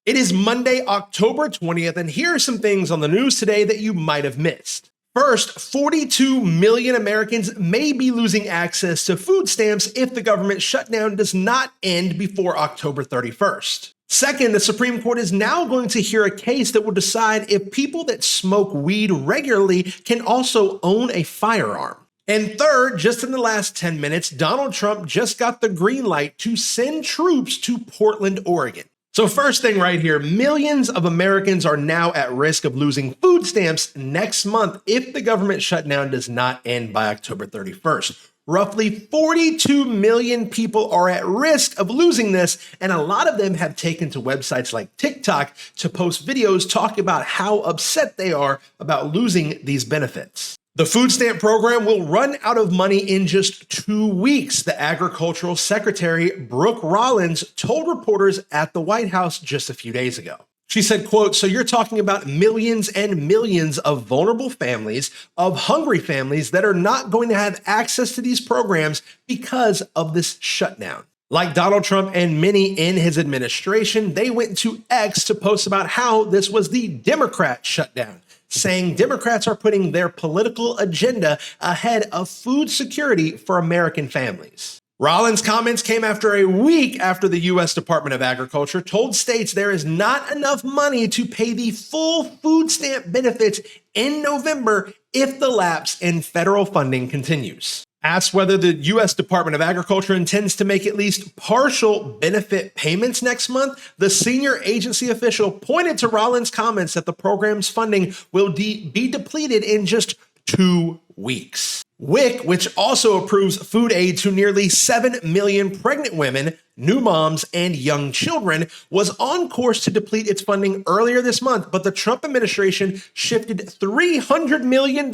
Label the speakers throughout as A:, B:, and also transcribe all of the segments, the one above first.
A: It is Monday, October 20th, and here are some things on the news today that you might have missed. First, 42 million Americans may be losing access to food stamps if the government shutdown does not end before October 31st. Second, the Supreme Court is now going to hear a case that will decide if people that smoke weed regularly can also own a firearm. And third, just in the last 10 minutes, Donald Trump just got the green light to send troops to Portland, Oregon. So first thing right here, millions of Americans are now at risk of losing food stamps next month if the government shutdown does not end by October 31st. Roughly 42 million people are at risk of losing this, and a lot of them have taken to websites like TikTok to post videos talking about how upset they are about losing these benefits. The food stamp program will run out of money in just 2 weeks, the Agricultural Secretary Brooke Rollins told reporters at the White House just a few days ago. She said, quote, "So you're talking about millions and millions of vulnerable families, of hungry families that are not going to have access to these programs because of this shutdown." Like Donald Trump and many in his administration, they went to X to post about how this was the Democrat shutdown, saying Democrats are putting their political agenda ahead of food security for American families. Rollins' comments came after a week after the U.S. Department of Agriculture told states there is not enough money to pay the full food stamp benefits in November if the lapse in federal funding continues. Asked whether the U.S. Department of Agriculture intends to make at least partial benefit payments next month, the senior agency official pointed to Rollins' comments that the program's funding will be depleted in just 2 weeks. WIC, which also approves food aid to nearly 7 million pregnant women, new moms, and young children, was on course to deplete its funding earlier this month, but the Trump administration shifted $300 million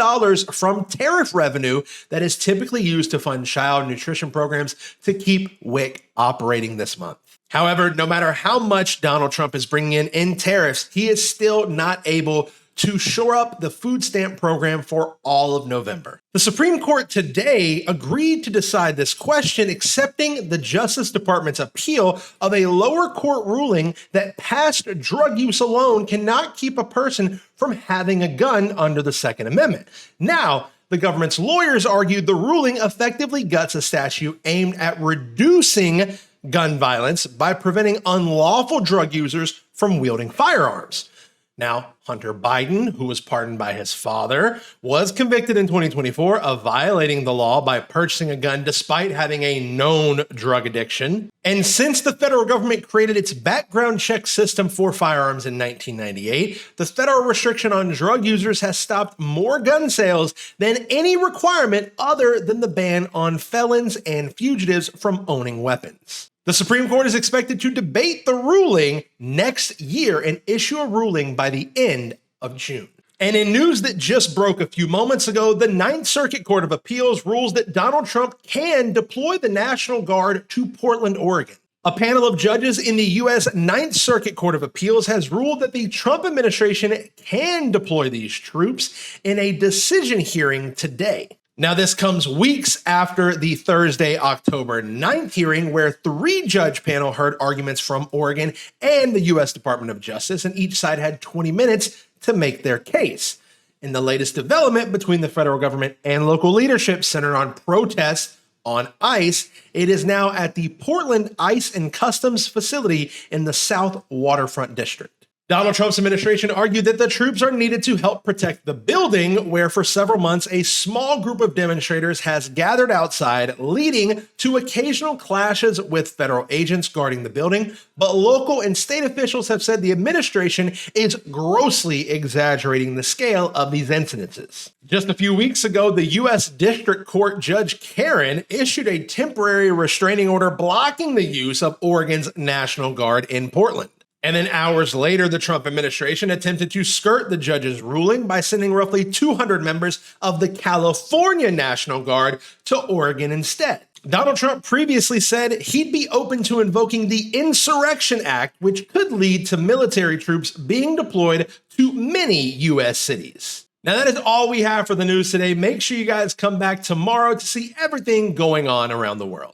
A: from tariff revenue that is typically used to fund child nutrition programs to keep WIC operating this month. However, no matter how much Donald Trump is bringing in tariffs, he is still not able to shore up the food stamp program for all of November. The Supreme Court today agreed to decide this question, accepting the Justice Department's appeal of a lower court ruling that past drug use alone cannot keep a person from having a gun under the Second Amendment. Now, the government's lawyers argued the ruling effectively guts a statute aimed at reducing gun violence by preventing unlawful drug users from wielding firearms. Now, Hunter Biden, who was pardoned by his father, was convicted in 2024 of violating the law by purchasing a gun despite having a known drug addiction. And since the federal government created its background check system for firearms in 1998, the federal restriction on drug users has stopped more gun sales than any requirement other than the ban on felons and fugitives from owning weapons. The Supreme Court is expected to debate the ruling next year and issue a ruling by the end of June. And in news that just broke a few moments ago, the Ninth Circuit Court of Appeals rules that Donald Trump can deploy the National Guard to Portland, Oregon. A panel of judges in the U.S. Ninth Circuit Court of Appeals has ruled that the Trump administration can deploy these troops in a decision hearing today. Now, this comes weeks after the Thursday, October 9th hearing, where 3-judge panel heard arguments from Oregon and the U.S. Department of Justice, and each side had 20 minutes to make their case. In the latest development between the federal government and local leadership centered on protests on ICE, it is now at the Portland Ice and Customs facility in the South Waterfront District. Donald Trump's administration argued that the troops are needed to help protect the building, where for several months a small group of demonstrators has gathered outside, leading to occasional clashes with federal agents guarding the building. But local and state officials have said the administration is grossly exaggerating the scale of these incidences. Just a few weeks ago, the U.S. District Court Judge Karen issued a temporary restraining order blocking the use of Oregon's National Guard in Portland. And then hours later, the Trump administration attempted to skirt the judge's ruling by sending roughly 200 members of the California National Guard to Oregon instead. Donald Trump previously said he'd be open to invoking the Insurrection Act, which could lead to military troops being deployed to many U.S. cities. Now, that is all we have for the news today. Make sure you guys come back tomorrow to see everything going on around the world.